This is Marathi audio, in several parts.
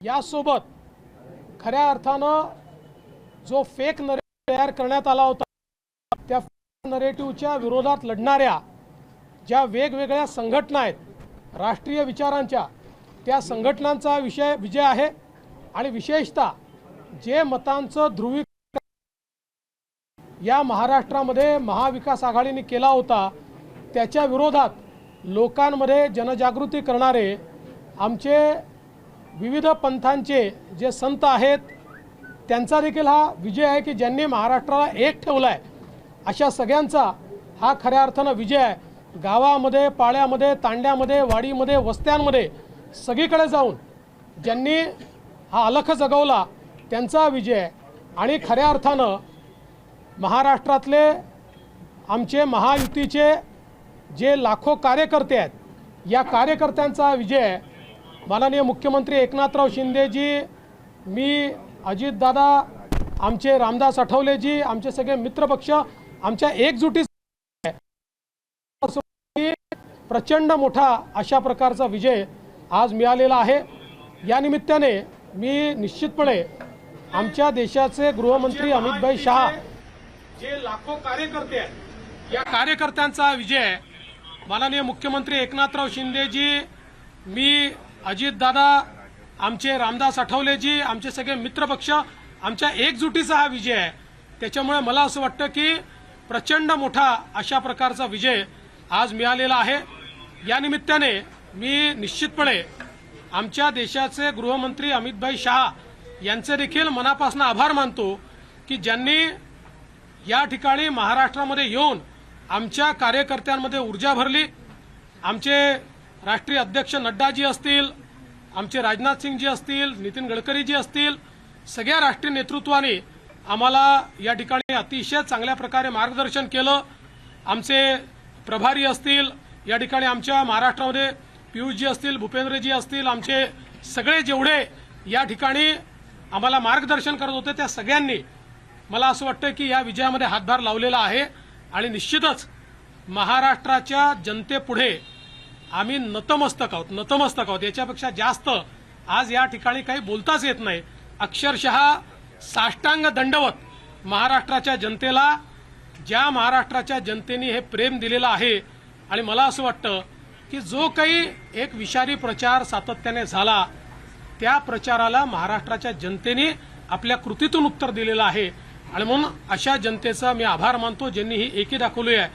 यासोबत खऱ्या अर्थानं जो फेक नरेटिव्ह तयार करण्यात आला होता त्या नरेटिव्हच्या विरोधात लढणाऱ्या ज्या वेगवेगळ्या संघटना आहेत राष्ट्रीय विचारांच्या त्या संघटनांचा विजय आहे आणि विशेषतः जे मतांचं ध्रुवीकरण या महाराष्ट्रामध्ये महाविकास आघाडीने केला होता त्याच्या विरोधात लोकांमध्ये जनजागृती करणारे आमचे विविध पंथांचे जे संत आहेत त्यांचा देखील हा विजय आहे की ज्यांनी महाराष्ट्राला एक ठेवला आहे अशा सगळ्यांचा हा खऱ्या अर्थानं विजय आहे। गावामध्ये पाड्यामध्ये तांड्यामध्ये वाडीमध्ये वस्त्यांमध्ये सगळीकडे जाऊन ज्यांनी हा अलख जगवला त्यांचा विजय आहे आणि खऱ्या अर्थानं महाराष्ट्रातले आमचे महायुतीचे जे लाखो कार्यकर्ते आहेत या कार्यकर्त्यांचा विजय आहे। माननीय मुख्यमंत्री एकनाथराव शिंदेजी, मी, अजितदादा, आमचे रामदास आठवलेजी, आमचे सगळे मित्रपक्ष आमच्या एकजुटी प्रचंड मोठा अशा प्रकारचा विजय आज मिळालेला आहे। या निमित्ताने मी निश्चितपणे आमच्या देशाचे गृहमंत्री अमित शहा जे लाखो कार्यकर्ते आहेत या कार्यकर्त्यांचा विजय आहे। माननीय मुख्यमंत्री एकनाथराव शिंदेजी, मी, अजितदादा, आमचे रामदास आठवलेजी, आमचे सगळे मित्रपक्ष आमच्या एकजुटीचा हा विजय आहे। त्याच्यामुळे मला असं वाटतं की प्रचंड मोठा अशा प्रकारचा विजय आज मिळालेला आहे। या निमित्ताने मी निश्चितपणे आमच्या देशाचे गृहमंत्री अमित शहा यांचे देखील मनापासून आभार मानतो की ज्यांनी या ठिकाणी महाराष्ट्रामध्ये येऊन आमच्या कार्यकर्त्यांमध्ये ऊर्जा भरली। आमचे राष्ट्रीय अध्यक्ष नड्डाजी असतील, आमचे राजनाथ सिंगजी असतील, नितीन गडकरीजी असतील, सगळ्या राष्ट्रीय नेतृत्वाने आम्हाला या ठिकाणी अतिशय चांगल्या प्रकारे मार्गदर्शन केलं। आमचे प्रभारी असतील या ठिकाणी आमच्या महाराष्ट्रामध्ये पियुषजी असतील, भूपेंद्रजी असतील, आमचे सगळे जेवढे या ठिकाणी आम्हाला मार्गदर्शन करत होते त्या सगळ्यांनी मला असं वाटतं की या विजयामध्ये हातभार लावलेला आहे आणि निश्चितच महाराष्ट्राच्या जनतेपुढे आम्ही नतमस्तक आहोत। याच्यापेक्षा जास्त आज या ठिकाणी काही बोलताच येत नाही। अक्षरशः साष्टांग दंडवत महाराष्ट्राच्या जनतेला, ज्या महाराष्ट्राच्या जनतेने हे प्रेम दिलेलं आहे आणि मला असं वाटतं की जो काही एक विषारी प्रचार सातत्याने झाला त्या प्रचाराला महाराष्ट्राच्या जनतेने आपल्या कृतीतून उत्तर दिलेलं आहे आणि म्हणून अशा जनतेचा मी आभार मानतो ज्यांनी ही एकी दाखवली आहे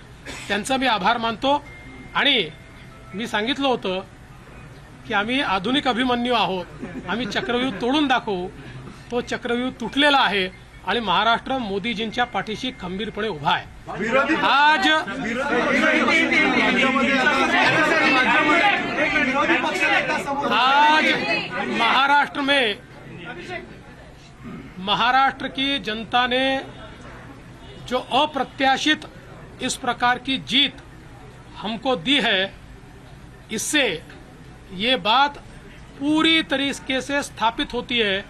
त्यांचा मी आभार मानतो। आणि मी सांगितलं होतं की आम्ही आधुनिक अभिमन्यू आहोत, आम्ही चक्रव्यूह तोडून दाखवू। तो चक्रव्यूह तुटलेला आहे आणि महाराष्ट्र मोदीजींच्या पाठीशी खंबीरपणे उभा आहे। आज महाराष्ट्र की जनता ने जो अप्रत्याशित इस प्रकार की जीत हमको दी है, इससे ये बात पूरी तरीके से स्थापित होती है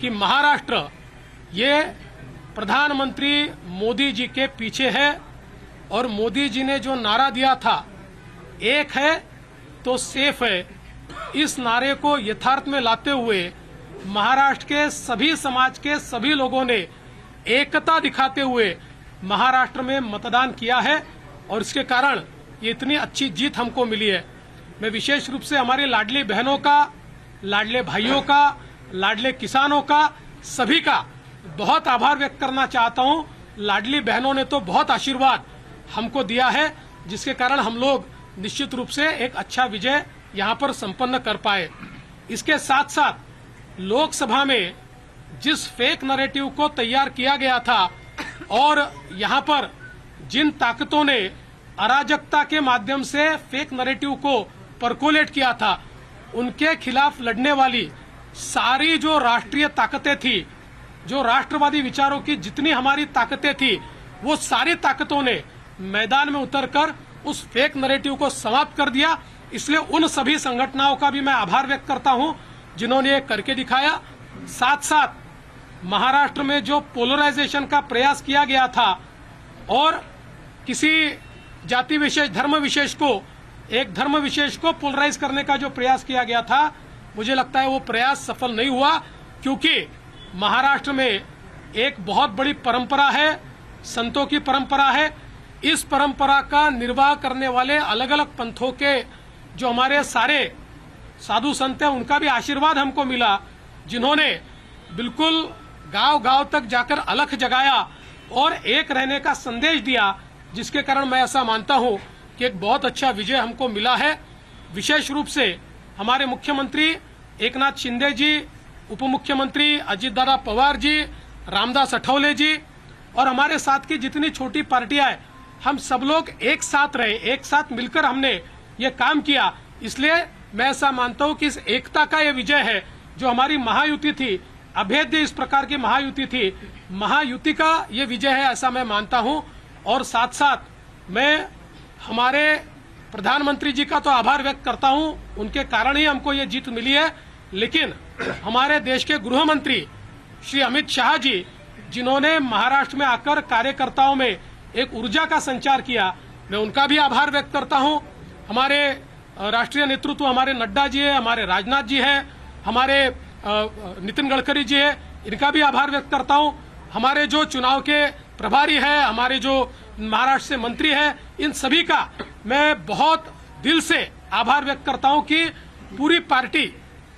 कि महाराष्ट्र ये प्रधानमंत्री मोदी जी के पीछे है और मोदी जी ने जो नारा दिया था एक है तो सेफ है, इस नारे को यथार्थ में लाते हुए महाराष्ट्र के सभी समाज के सभी लोगों ने एकता दिखाते हुए महाराष्ट्र में मतदान किया है और इसके कारण ये इतनी अच्छी जीत हमको मिली है। मैं विशेष रूप से हमारी लाडली बहनों का, लाडले भाइयों का, लाडले किसानों का, सभी का बहुत आभार व्यक्त करना चाहता हूं। लाडली बहनों ने तो बहुत आशीर्वाद हमको दिया है जिसके कारण हम लोग निश्चित रूप से एक अच्छा विजय यहां पर संपन्न कर पाए। इसके साथ साथ लोकसभा में जिस फेक नैरेटिव को तैयार किया गया था और यहां पर जिन ताकतों ने अराजकता के माध्यम से फेक नैरेटिव को परकोलेट किया था उनके खिलाफ लड़ने वाली सारी जो राष्ट्रीय ताकतें थी, जो राष्ट्रवादी विचारों की जितनी हमारी ताकतें थी, वो सारी ताकतों ने मैदान में उतरकर उस फेक नैरेटिव को समाप्त कर दिया। इसलिए उन सभी संगठनों का भी मैं आभार व्यक्त करता हूं जिन्होंने ये करके दिखाया। साथ साथ महाराष्ट्र में जो पोलराइजेशन का प्रयास किया गया था और किसी जाति विशेष, धर्म विशेष को, एक धर्म विशेष को पोलराइज करने का जो प्रयास किया गया था, मुझे लगता है वो प्रयास सफल नहीं हुआ, क्योंकि महाराष्ट्र में एक बहुत बड़ी परंपरा है, संतों की परंपरा है। इस परंपरा का निर्वाह करने वाले अलग अलग पंथों के जो हमारे सारे साधु संत हैं, उनका भी आशीर्वाद हमको मिला, जिन्होंने बिल्कुल गांव गांव तक जाकर अलख जगाया और एक रहने का संदेश दिया, जिसके कारण मैं ऐसा मानता हूं कि एक बहुत अच्छा विजय हमको मिला है। विशेष रूप से हमारे मुख्यमंत्री एकनाथ शिंदे जी, उप मुख्यमंत्री अजितदादा पवार जी, रामदास अठौले जी और हमारे साथ की जितनी छोटी पार्टियां हैं, हम सब लोग एक साथ रहे, एक साथ मिलकर हमने ये काम किया। इसलिए मैं ऐसा मानता हूं कि इस एकता का ये विजय है, जो हमारी महायुति थी, अभेद्य इस प्रकार की महायुति थी, महायुति का ये विजय है, ऐसा मैं मानता हूं। और साथ साथ मैं हमारे प्रधानमंत्री जी का तो आभार व्यक्त करता हूं, उनके कारण ही हमको ये जीत मिली है। लेकिन हमारे देश के गृह मंत्री श्री अमित शाह जी, जिन्होंने महाराष्ट्र में आकर कार्यकर्ताओं में एक ऊर्जा का संचार किया, मैं उनका भी आभार व्यक्त करता हूं। हमारे राष्ट्रीय नेतृत्व हमारे नड्डा जी है, हमारे राजनाथ जी है, हमारे नितिन गडकरी जी है, इनका भी आभार व्यक्त करता हूं। हमारे जो चुनाव के प्रभारी है, हमारे जो महाराष्ट्र से मंत्री है, इन सभी का मैं बहुत दिल से आभार व्यक्त करता हूं कि पूरी पार्टी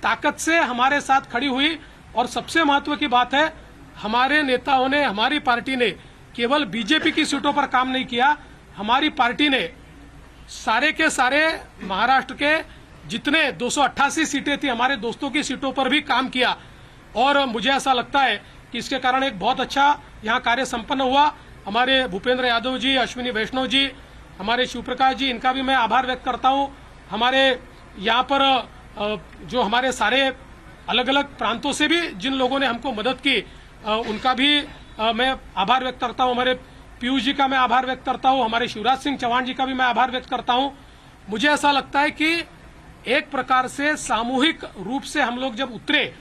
ताकत से हमारे साथ खड़ी हुई। और सबसे महत्व की बात है, हमारे नेताओं ने, हमारी पार्टी ने केवल बीजेपी की सीटों पर काम नहीं किया, हमारी पार्टी ने सारे के सारे महाराष्ट्र के जितने 288 सीटें थी, हमारे दोस्तों की सीटों पर भी काम किया। और मुझे ऐसा लगता है कि इसके कारण एक बहुत अच्छा यहाँ कार्य संपन्न हुआ। हमारे भूपेंद्र यादव जी, अश्विनी वैष्णव जी, हमारे शिवप्रकाश जी, इनका भी मैं आभार व्यक्त करता हूँ। हमारे यहाँ पर जो हमारे सारे अलग अलग प्रांतों से भी जिन लोगों ने हमको मदद की, उनका भी मैं आभार व्यक्त करता हूँ। हमारे पीयूष जी का मैं आभार व्यक्त करता हूँ, हमारे शिवराज सिंह चौहान जी का भी मैं आभार व्यक्त करता हूँ। मुझे ऐसा लगता है कि एक प्रकार से सामूहिक रूप से हम लोग जब उतरे,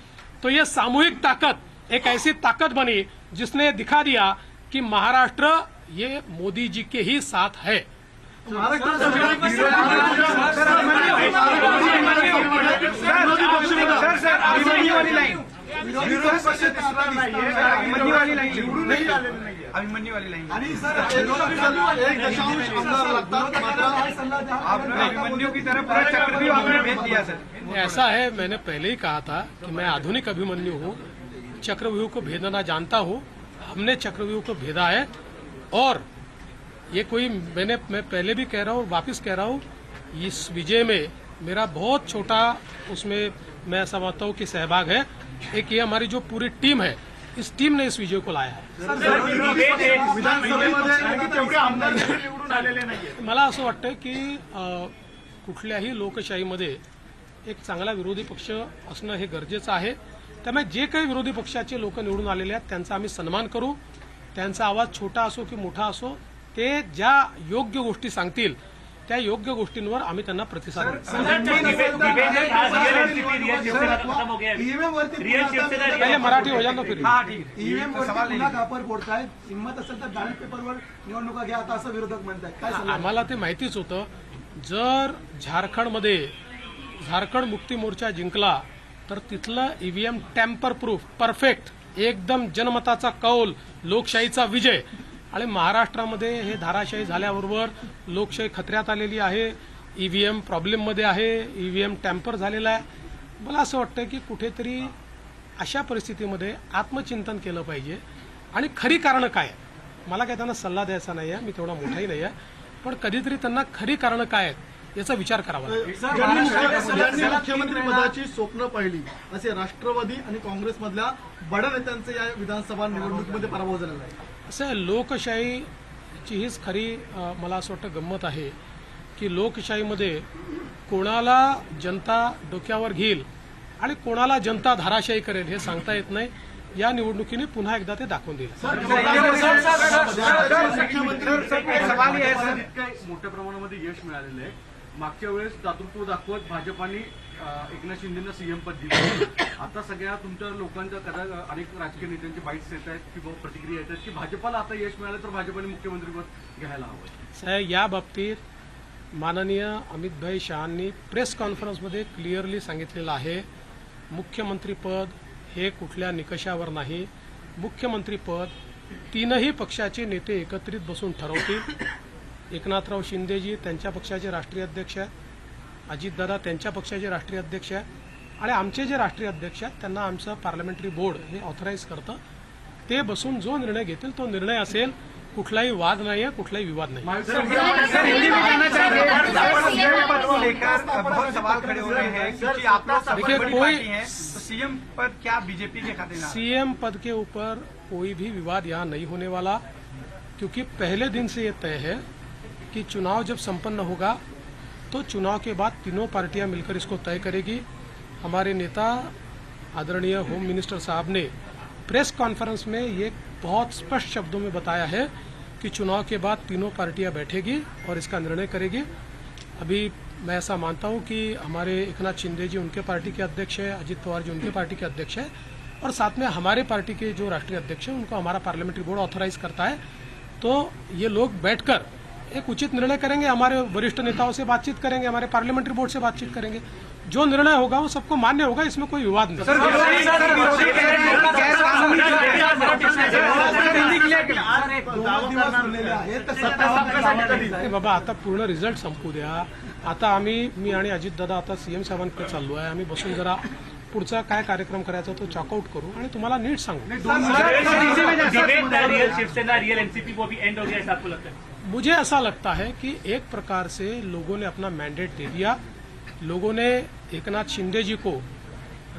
तो ये सामूहिक ताकत एक ऐसी ताकत बनी जिसने दिखा दिया कि महाराष्ट्र ये मोदी जी के ही साथ है। अभिमन्यू वाली लाइन अभिमन्यू की तरफ पूरा चक्रव्यूह आपने भेज दिया सर। ऐसा है, मैंने पहले ही कहा था कि मैं आधुनिक अभिमन्यु हूँ, चक्रव्यूह को भेदना जानता हूँ। हमने चक्रव्यूह को भेदा है और ये कोई मैं पहले भी कह रहा हूँ, वापस कह रहा हूँ, इस विजय में मेरा बहुत छोटा उसमें मैं समझता हूँ कि सहभाग है। एक ये हमारी जो पूरी टीम है, इस टीम ने इस विजय को लाया है। मला असं वाटतं की कुठल्याही लोकशाहीमध्ये एक चांगला विरोधी पक्ष असणं हे गरजेचं आहे। त्यामुळे जे काही विरोधी पक्षाचे लोक निवडून आलेले आहेत त्यांचा आम्ही सन्मान करू। त्यांचा आवाज छोटा असो की मोठा असो, ते ज्या योग्य गोष्टी सांगतील त्या योग्य गोष्टींवर आम्ही त्यांना प्रतिसाद देऊ। पहले मराठी हो जाना, फिर ईव्हीएम कापर फोडतायत, हिंमत असेल तर बॅलेट पेपरवर निवडणुका घ्या, आता असं विरोधक म्हणतात। काय सांगा? आम्हाला ते माहितीच होतं, जर झारखंडमध्ये झारखंड मुक्ती मोर्चा जिंकला तर तिथलं ईव्हीएम टॅम्पर प्रूफ, परफेक्ट, एकदम जनमताचा कौल, लोकशाहीचा विजय। आणि महाराष्ट्रामध्ये हे धाराशाही झाल्याबरोबर लोकशाही खतऱ्यात आलेली आहे, ईव्हीएम प्रॉब्लेममध्ये आहे, ईव्हीएम टॅम्पर झालेला आहे। मला असं वाटतं की कुठेतरी अशा परिस्थितीमध्ये आत्मचिंतन केलं पाहिजे आणि खरी कारणं काय आहे। मला काय त्यांना सल्ला द्यायचा नाही आहे, मी तेवढा मोठाही नाही आहे, पण कधीतरी त्यांना खरी कारणं काय आहेत याचा विचार करावा लागेल। मुख्यमंत्री पदाची स्वप्न पाहिली असे राष्ट्रवादी आणि काँग्रेसमधल्या बड्या नेत्यांचे या विधानसभा निवडणुकीमध्ये पराभव झालेला आहे। असं लोकशाहीची हीच खरी मला असं वाटतं गंमत आहे की लोकशाहीमध्ये कोणाला जनता डोक्यावर घेईल आणि कोणाला जनता धाराशाही करेल हे सांगता येत नाही। या निवडणुकीने पुन्हा एकदा ते दाखवून देईल। मोठ्या प्रमाणामध्ये यश मिळालेलं आहे। मागच्या वेळेस दातृत्व दाखवत भाजपाने एकनाथ शिंदेंना सीएम पद दिलं। आता सगळ्या तुमच्या लोकांच्या अनेक राजकीय नेत्यांचे बाईट्स येत आहेत किंवा प्रतिक्रिया येत आहेत की भाजपाला आता यश मिळालं तर भाजपाने मुख्यमंत्रीपद घ्यायला हवं। साहेब, या बाबतीत माननीय अमित भाई शहांनी प्रेस कॉन्फरन्समध्ये क्लिअरली सांगितलेलं आहे मुख्यमंत्रीपद हे कुठल्या निकषावर नाही. मुख्यमंत्रीपद तीनही पक्षाचे नेते एकत्रित बसून ठरवतील. एकनाथराव शिंदेजी त्यांच्या पक्षाचे राष्ट्रीय अध्यक्ष आहेत, अजितदादा त्यांच्या पक्षाचे राष्ट्रीय अध्यक्ष आहेत आणि आमचे जे राष्ट्रीय अध्यक्ष आहेत त्यांना आमचं पार्लमेंटरी बोर्ड हे ऑथराईज करतं. ते बसून जो निर्णय घेतील तो निर्णय असेल. कुठलाही वाद नाही आहे, कुठलाही विवाद नाही. बहुत सवाल खड़े हो रहे हैं क्योंकि आप लोग सबसे देखिए, बड़ी कोई- पार्टी हैं, तो सीएम पद क्या बीजेपी के खाते में? सीएम पद के ऊपर कोई भी विवाद यहाँ नहीं होने वाला, क्योंकि पहले दिन से ये तय है कि चुनाव जब संपन्न होगा तो चुनाव के बाद तीनों पार्टियां मिलकर इसको तय करेगी. हमारे नेता आदरणीय होम मिनिस्टर साहब ने प्रेस कॉन्फ्रेंस में ये बहुत स्पष्ट शब्दों में बताया है कि चुनाव के बाद तीनों पार्टियां बैठेगी और इसका निर्णय करेगी. अभी मैं ऐसा मानता हूं कि हमारे एकनाथ शिंदे जी उनके पार्टी के अध्यक्ष हैं, अजित पवार जी उनके पार्टी के अध्यक्ष हैं और साथ में हमारे पार्टी के जो राष्ट्रीय अध्यक्ष हैं उनको हमारा पार्लियामेंट्री बोर्ड ऑथराइज करता है. तो ये लोग बैठकर एक उचित निर्णय करेंगे. हमारे वरिष्ठ नेताओं से बातचीत करेंगे, हमारे पार्लियामेंट्री बोर्ड से बातचीत करेंगे. जो निर्णय होगा वो सबको मान्य होगा, इसमें कोई विवाद नहीं. नाही बाबा, आता पूर्ण रिझल्ट संपू द्या. आता मी आणि अजितदादा आता सीएम साहेबांकडे चाललो आहे. आम्ही बसून जरा पुढचा काय कार्यक्रम करायचा तो चॉकआउट करू आणि तुम्हाला नीट सांगू. शिवसेना रियल एनसीपी वो भी एंड हो गया ऐसा आपको लगता है? मुझे ऐसा लगता है कि एक प्रकार से लोगों ने अपना मैंडेट दे दिया. लोगों ने एकनाथ शिंदे जी को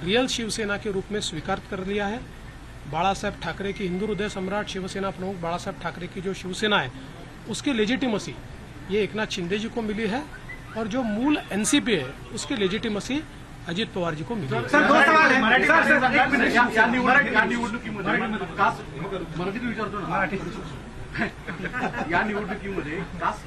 रियल शिवसेना के रूप में स्वीकार कर लिया है. बाळासाहेब ठाकरे की हिंदू हृदय सम्राट शिवसेना प्रमुख बाळासाहेब ठाकरे की जो शिवसेना है उसकी लेजिटिमसी ये एकनाथ शिंदे जी को मिली है और जो मूल एनसीपी है उसकी लेजिटिमसी अजित पवार जी को मिली है. या निवडणुकीमध्ये मराठीत विचारतो ना, या निवडणुकीमध्ये कास्ट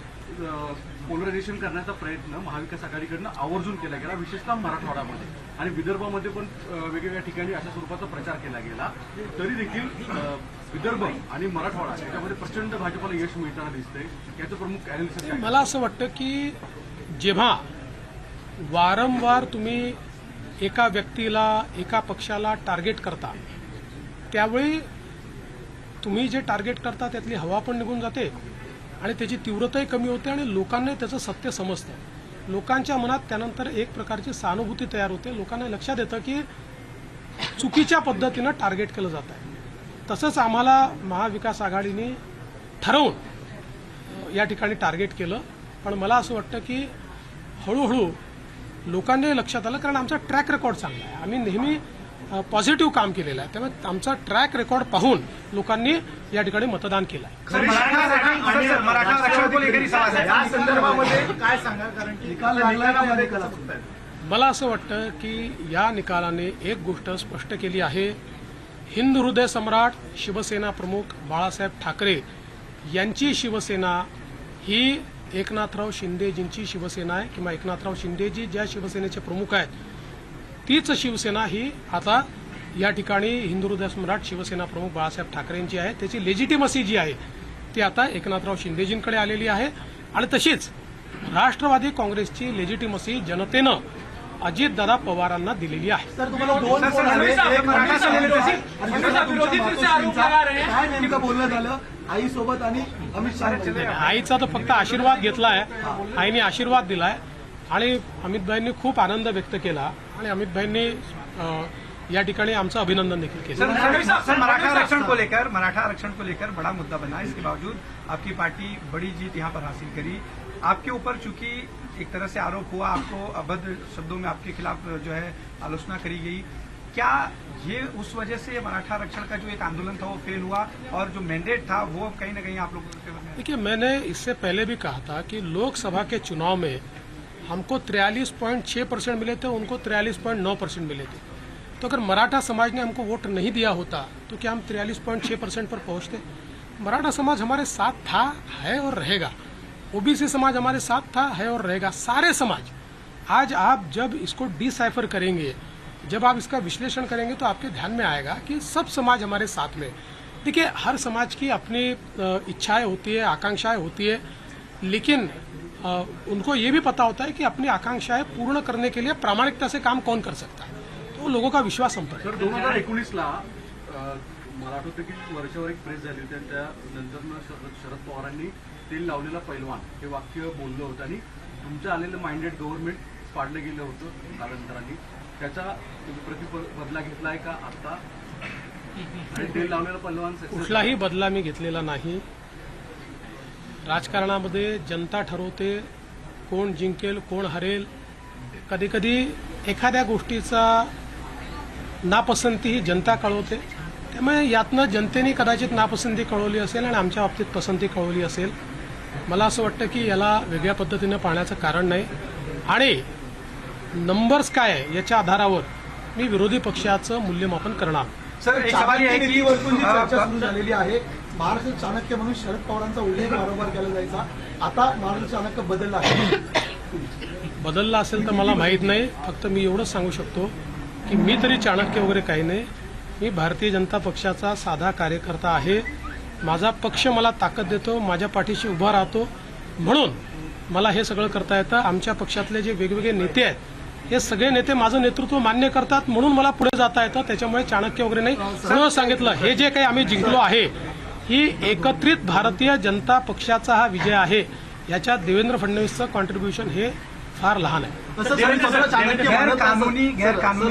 पोलरायझेशन करण्याचा प्रयत्न महाविकास आघाडीकडनं आवर्जून केला गेला, विशेषतः मराठवाड्यामध्ये आणि विदर्भामध्ये पण वेगवेगळ्या ठिकाणी अशा स्वरूपाचा प्रचार केला गेला. तरी देखील विदर्भ आणि मराठवाडा याच्यामध्ये प्रचंड भाजपला यश मिळताना दिसतंय. याचं प्रमुख अॅनालिसिस काय? मला असं वाटतं की जेव्हा वारंवार तुम्ही एका व्यक्तीला एका पक्षाला टार्गेट करता त्यावेळी तुम्ही जे टार्गेट करता त्यातली हवा पण निघून जाते आणि त्याची तीव्रताही कमी होते आणि लोकांना त्याचं सत्य समजतं. लोकांच्या मनात त्यानंतर एक प्रकारची सहानुभूती तयार होते. लोकांना लक्षात येतं की चुकीच्या पद्धतीनं टार्गेट केलं जात आहे. तसंच आम्हाला महाविकास आघाडीने ठरवून या ठिकाणी टार्गेट केलं. पण मला असं वाटतं की हळूहळू लोकांनी लक्षात आलं, कारण आमचा ट्रॅक रेकॉर्ड चांगला आहे. आम्ही नेहमी पॉझिटिव्ह काम केलेलं आहे. त्यामुळे आमचा ट्रॅक रेकॉर्ड पाहून लोकांनी या ठिकाणी मतदान केलं आहे. मराठा आरक्षण को लेकर ही सवाल है. या संदर्भामध्ये काय सांगा, कारण की निकाल लागला का या निकालात? मला असं वाटतं की या निकालाने एक गोष्ट स्पष्ट केली आहे. हिंद हृदय सम्राट शिवसेना प्रमुख बाळासाहेब ठाकरे यांची शिवसेना ही एकनाथराव शिंदेजींची शिवसेना आहे किंवा एकनाथराव शिंदेजी ज्या शिवसेनेचे प्रमुख आहेत तीच शिवसेना ही आता या ठिकाणी हिंदू हृदय सम्राट शिवसेना प्रमुख बाळासाहेब ठाकरेंची आहे. त्याची लेजिटिमसी जी आहे ती आता एकनाथराव शिंदेजींकडे आलेली आहे आणि तशीच राष्ट्रवादी काँग्रेसची लेजिटिमसी जनतेनं अजितदादा पवारांना दिलेली आहे. सर तुम्हाला दोन फोन आले, एक मराठा काय नेमकं बोलणं झालं आईसोबत आणि अमित शहा? आईचा तर फक्त आशीर्वाद घेतलाय. आईने आशीर्वाद दिलाय आणि अमितभाईंनी खूप आनंद व्यक्त केला आणि अमितभाईंनी या ठिकाणी आमचं अभिनंदन देखील केलं. सर मराठा आरक्षण को लेकर बड़ा मुद्दा बना. इसके बावजूद आपकी पार्टी बड़ी जीत यहाँ पर हासिल करी. आपके ऊपर चूंकि एक तरह से आरोप हुआ, आपको अभद्र शब्दों में आपके खिलाफ जो है आलोचना करी गई, क्या ये उस वजह से मराठा आरक्षण का जो एक आंदोलन था वो फेल हुआ और जो मैंडेट था वो कहीं ना कहीं आप लोगों को? देखिए, मैंने इससे पहले भी कहा था कि लोकसभा के चुनाव में हमको 43.6% मिले थे, उनको 43.9% मिले थे. तो अगर मराठा समाज ने हमको वोट नहीं दिया होता तो क्या हम 43.6% पर पहुंचते? मराठा समाज हमारे साथ था, है और रहेगा. ओबीसी समाज हमारे साथ था, है और रहेगा. सारे समाज. आज आप जब इसको डिसाइफर करेंगे, जब आप इसका विश्लेषण करेंगे तो आपके ध्यान में आएगा कि सब समाज हमारे साथ में. देखिए, हर समाज की अपनी इच्छाएं होती है, आकांक्षाएं होती है, लेकिन उनको ये भी पता होता है कि अपनी आकांक्षाएं पूर्ण करने के लिए प्रामाणिकता से काम कौन कर सकता है. तो तो लोगों का विश्वास हम पर है। सर 2019ला मला आठवतं की वर्षावर एक प्रेस झाली होती आणि त्यानंतर शरद पवारांनी तेल लावलेला पैलवान हे वाक्य बोललं होतं आणि तुमचं आलेलं माइंडेड गव्हर्नमेंट पाडलं गेलं होतं कालांतराने. त्याचा बदला घेतलाय का आता? आणि तेल लावलेला पैलवान कुठलाही बदला मी घेतलेला नाही. राजकारणामध्ये जनता ठरवते कोण जिंकेल कोण हरेल. कधी कधी एखाद्या गोष्टीचा नापसंती ही जनता कळवते. त्यामुळे यातनं जनतेने कदाचित नापसंती कळवली असेल आणि आमच्या बाबतीत पसंती कळवली असेल. मला असं वाटतं की याला वेगळ्या पद्धतीनं पाहण्याचं कारण नाही. आणि नंबर्स काय आहे याच्या आधारावर मी विरोधी पक्षाचं मूल्यमापन करणार. सर एक सवाल ये है कि नीतीवरतून जी चर्चा सुरू झालेली आहे, महाराष्ट्र चाणक्य म्हणून शरद पवारांचा उल्लेख वारंवार केला जायचा, आता महाराष्ट्र चाणक्य बदलला आहे. बदलला असेल तर मला माहीत नाही. फक्त मी एवढंच सांगू शकतो की मी तरी चाणक्य वगैरे काही नाही. मी भारतीय जनता पक्षाचा साधा कार्यकर्ता आहे. माझा पक्ष मला ताकद देतो, माझ्या पाठीशी उभा राहतो, म्हणून मला हे सगळं करता येतं. आमच्या पक्षातले जे वेगवेगळे नेते आहेत हे सगळे नेते माझं नेतृत्व मान्य करतात, म्हणून मला पुढे जाता येतं. त्याच्यामुळे चाणक्य वगैरे नाही. सर्व सांगितलं, हे जे काही आम्ही जिंकलो आहे ही एकत्रित भारतीय जनता पक्षाचा हा विजय आहे. याच्यात देवेंद्र फडणवीसचं कॉन्ट्रीब्युशन हे फार लहान आहे. गैर कानूनी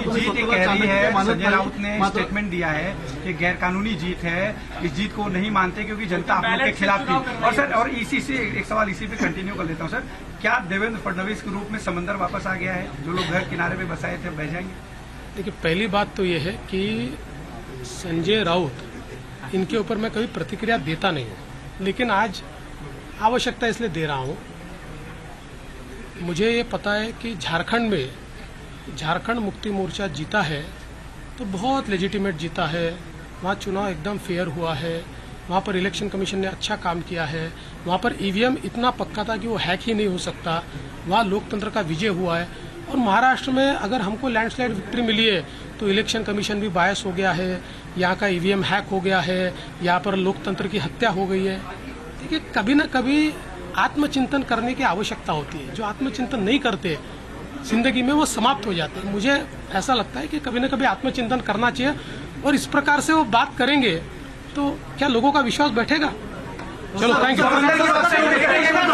जीत ये कह रही है. संजय राउत ने स्टेटमेंट दिया है कि गैर कानूनी जीत है. इस जीत को नहीं मानते क्योंकि जनता आप लोग के खिलाफ थी. और सर और इसी से एक सवाल इसी पे कंटिन्यू कर लेता हूँ. सर क्या देवेंद्र फडणवीस के रूप में समंदर वापस आ गया है? जो लोग घर किनारे पे बसाए थे बह जाएंगे? देखिए, पहली बात तो ये है कि संजय राउत इनके ऊपर मैं कभी प्रतिक्रिया देता नहीं हूँ, लेकिन आज आवश्यकता इसलिए दे रहा हूँ. मुझे ये पता है कि झारखंड में झारखंड मुक्ति मोर्चा जीता है तो बहुत लेजिटिमेट जीता है. वहाँ चुनाव एकदम फेयर हुआ है. वहाँ पर इलेक्शन कमीशन ने अच्छा काम किया है. वहाँ पर ईवीएम इतना पक्का था कि वो हैक ही नहीं हो सकता. वहाँ लोकतंत्र का विजय हुआ है. और महाराष्ट्र में अगर हमको लैंडस्लाइड विक्ट्री मिली है तो इलेक्शन कमीशन भी बायस हो गया है. यहाँ का ईवीएम हैक हो गया है. यहाँ पर लोकतंत्र की हत्या हो गई है. देखिए, कभी न कभी आत्मचिंतन करने की आवश्यकता होती है. जो आत्मचिंतन नहीं करते जिंदगी में वो समाप्त हो जाते हैं. मुझे ऐसा लगता है कि कभी न कभी आत्मचिंतन करना चाहिए और इस प्रकार से वो बात करेंगे तो क्या लोगों का विश्वास बैठेगा? चलो, थैंक यू.